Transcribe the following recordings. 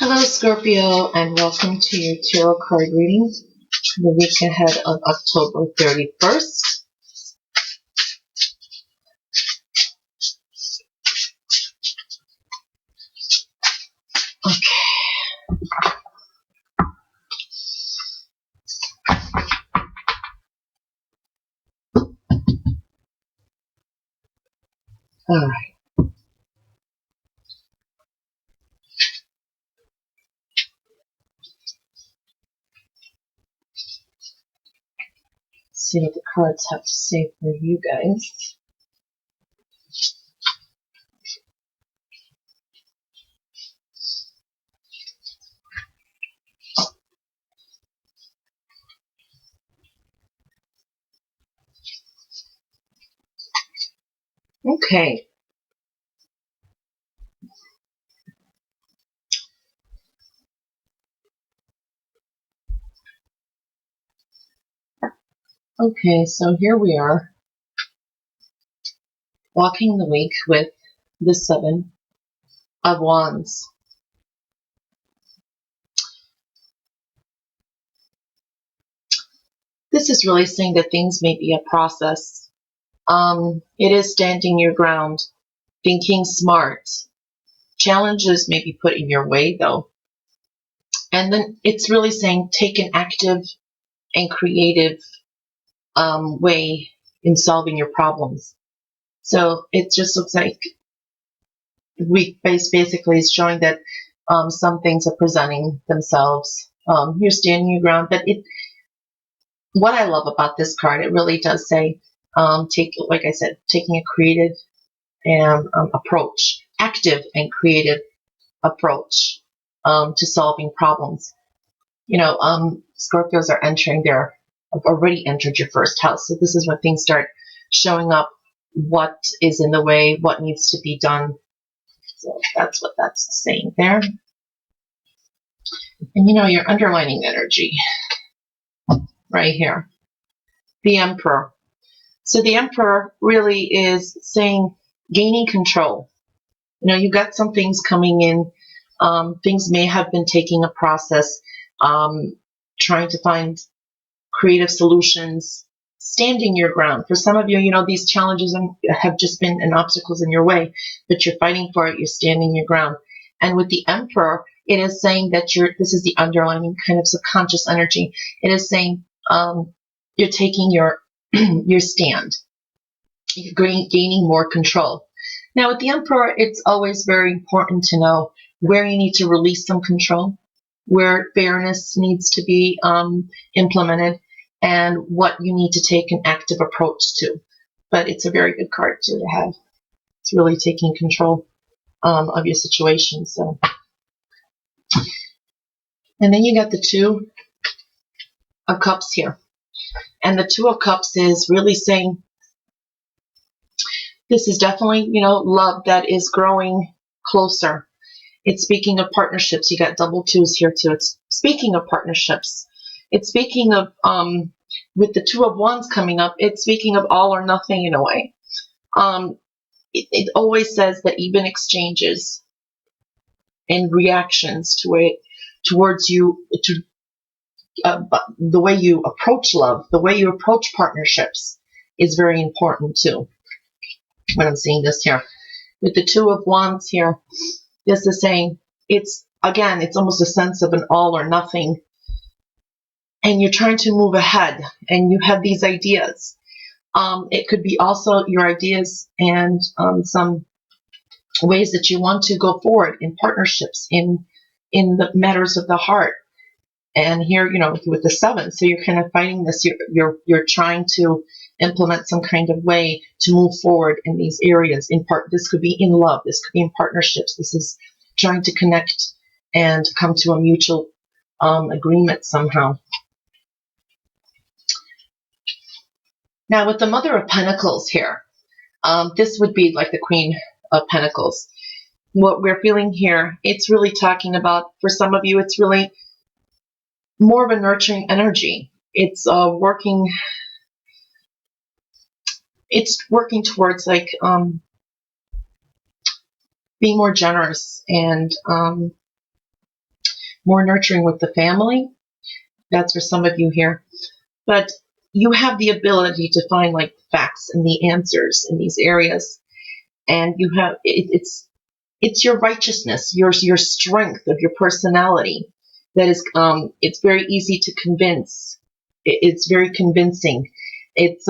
Hello, Scorpio, and welcome to your tarot card reading for the week ahead of October 31st. Okay. All right. See what the cards have to say for you guys. Okay. Okay, so here we are, walking the week with the Seven of Wands. This is really saying that things may be a process. It is standing your ground, thinking smart. Challenges may be put in your way, though. And then it's really saying take an active and creative way in solving your problems. So it just looks like the week basically is showing that some things are presenting themselves. You're standing your ground. But what I love about this card, it really does say, like I said, taking a creative and approach, active and creative approach to solving problems. You know, Scorpios are have already entered your first house. So this is when things start showing up, what is in the way, what needs to be done. So that's what that's saying there. And you know, your underlining energy right here, the Emperor. So the Emperor really is saying gaining control. You know, you got some things coming in. Things may have been taking a process, trying to find creative solutions, standing your ground. For some of you, you know, these challenges have just been obstacles in your way, but you're fighting for it, you're standing your ground. And with the Emperor, it is saying that this is the underlying kind of subconscious energy. It is saying you're taking your stand. You're gaining more control. Now, with the Emperor, it's always very important to know where you need to release some control, where fairness needs to be implemented, and what you need to take an active approach to. But it's a very good card too to have. It's really taking control of your situation. So, and then you got the Two of Cups here, and the Two of Cups is really saying this is definitely, you know, love that is growing closer. It's speaking of partnerships. You got double twos here too. It's speaking of partnerships. It's speaking of, with the Two of Wands coming up, it's speaking of all or nothing in a way. It always says that even exchanges and reactions towards you, the way you approach love, the way you approach partnerships is very important too. When I'm seeing this here. With the Two of Wands here, this is saying it's almost a sense of an all or nothing. And you're trying to move ahead and you have these ideas. It could be also your ideas and some ways that you want to go forward in partnerships, in the matters of the heart. And here, you know, with the Seven, so you're kind of fighting this. You're trying to implement some kind of way to move forward in these areas. This could be in love. This could be in partnerships. This is trying to connect and come to a mutual agreement somehow. Now, with the Mother of Pentacles here, this would be like the Queen of Pentacles. What we're feeling here, it's really talking about, for some of you, it's really more of a nurturing energy. It's working towards like being more generous and more nurturing with the family. That's for some of you here. But you have the ability to find like facts and the answers in these areas. And you have, it's your righteousness, your strength of your personality that is, it's very easy to convince. It's very convincing. It's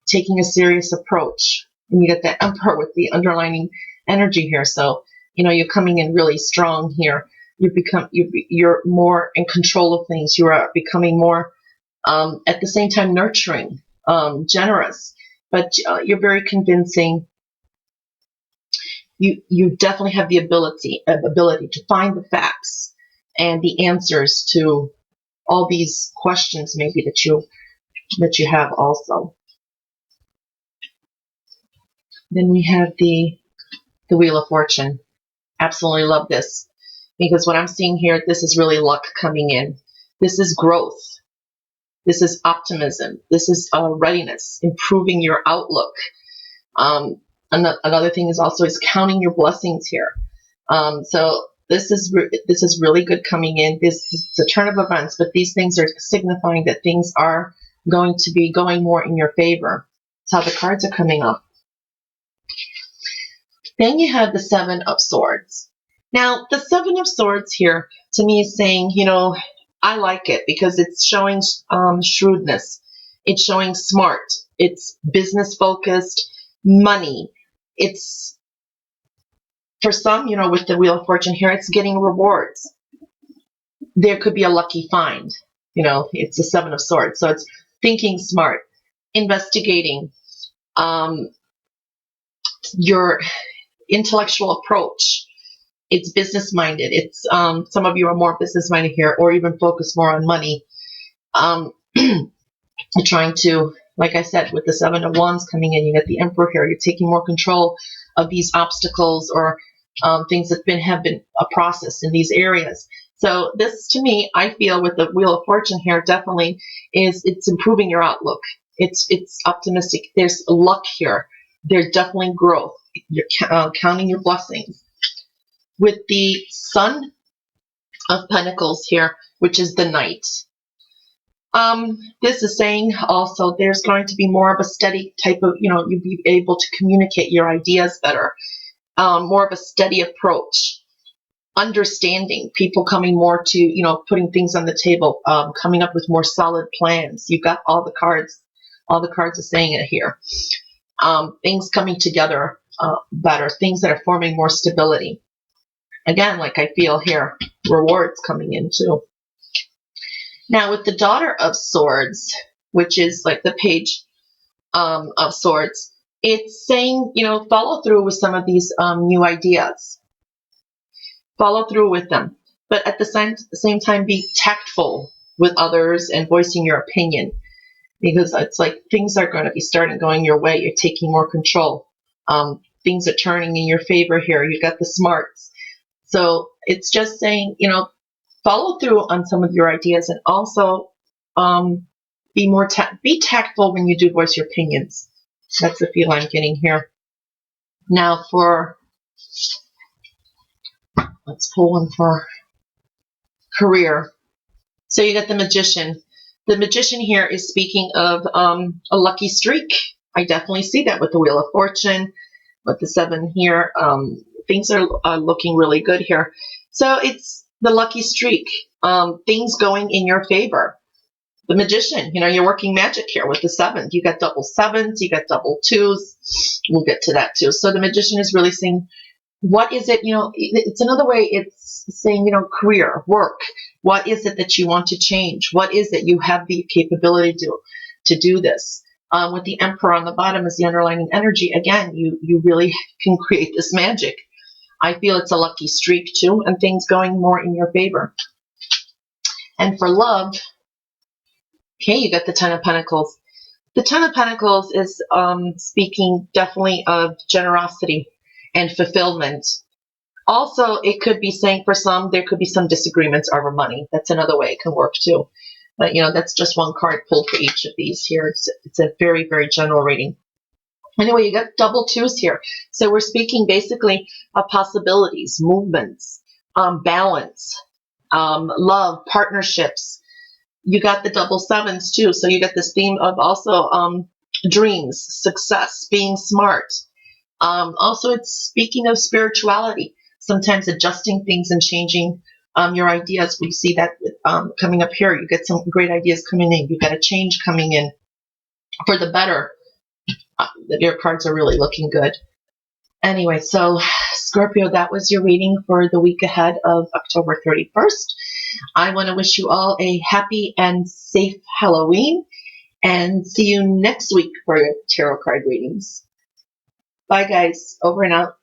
taking a serious approach. And you get that Emperor with the underlining energy here. So, you know, you're coming in really strong here. You're more in control of things. You are becoming more, at the same time, nurturing, generous. But you're very convincing. You definitely have the ability to find the facts and the answers to all these questions maybe that you have also. Then we have the Wheel of Fortune. Absolutely love this, because what I'm seeing here, this is really luck coming in. This is growth. This is optimism. This is readiness, improving your outlook. Another thing is also counting your blessings here. So this is really good coming in. This is a turn of events, but these things are signifying that things are going to be going more in your favor. That's how the cards are coming up. Then you have the Seven of Swords. Now, the Seven of Swords here, to me, is saying, you know, I like it because it's showing shrewdness. It's showing smart. It's business-focused, money. It's, for some, you know, with the Wheel of Fortune here, it's getting rewards. There could be a lucky find. You know, it's the Seven of Swords. So it's thinking smart, investigating, your intellectual approach. It's business minded. It's some of you are more business minded here, or even focus more on money. You're trying to, like I said, with the Seven of Wands coming in, you get the Emperor here. You're taking more control of these obstacles or things that have been a process in these areas. So this, to me, I feel with the Wheel of Fortune here, definitely it's improving your outlook. It's optimistic. There's luck here. There's definitely growth. You're counting your blessings. With the Sun of Pentacles here, which is the Knight. This is saying also there's going to be more of a steady type of, you know, you'll be able to communicate your ideas better. More of a steady approach. Understanding, people coming more to, you know, putting things on the table, coming up with more solid plans. You've got all the cards are saying it here. Things coming together better, things that are forming more stability. Again, like I feel here, rewards coming in too. Now with the Daughter of Swords, which is like the Page of Swords, it's saying, you know, follow through with some of these new ideas. Follow through with them. But at the same time, be tactful with others and voicing your opinion. Because it's like things are going to be going your way. You're taking more control. Things are turning in your favor here. You got the smarts. So it's just saying, you know, follow through on some of your ideas, and also be tactful when you do voice your opinions. That's the feel I'm getting here. Now let's pull one for career. So you got the Magician. The Magician here is speaking of a lucky streak. I definitely see that with the Wheel of Fortune, with the 7 here. Things are looking really good here. So it's the lucky streak. Things going in your favor. The Magician, you know, you're working magic here with the 7. You got double 7s, you got double 2s. We'll get to that too. So the Magician is really saying, what is it, you know, it's another way it's saying, you know, career, work. What is it that you want to change? What is it you have the capability to do this? With the Emperor on the bottom as the underlining energy, again, you really can create this magic. I feel it's a lucky streak too, and things going more in your favor. And for love, okay, you got the Ten of Pentacles. The Ten of Pentacles is speaking definitely of generosity and fulfillment. Also, it could be saying for some, there could be some disagreements over money. That's another way it can work too. But, you know, that's just one card pulled for each of these here. It's a very, very general reading. Anyway, you got double 2s here. So we're speaking basically of possibilities, movements, balance, love, partnerships. You got the double sevens too. So you got this theme of also dreams, success, being smart. Also, it's speaking of spirituality, sometimes adjusting things and changing your ideas. We see that coming up here. You get some great ideas coming in. You got a change coming in for the better. Your cards are really looking good. Anyway, so Scorpio, that was your reading for the week ahead of October 31st. I want to wish you all a happy and safe Halloween, and see you next week for your tarot card readings. Bye, guys. Over and out.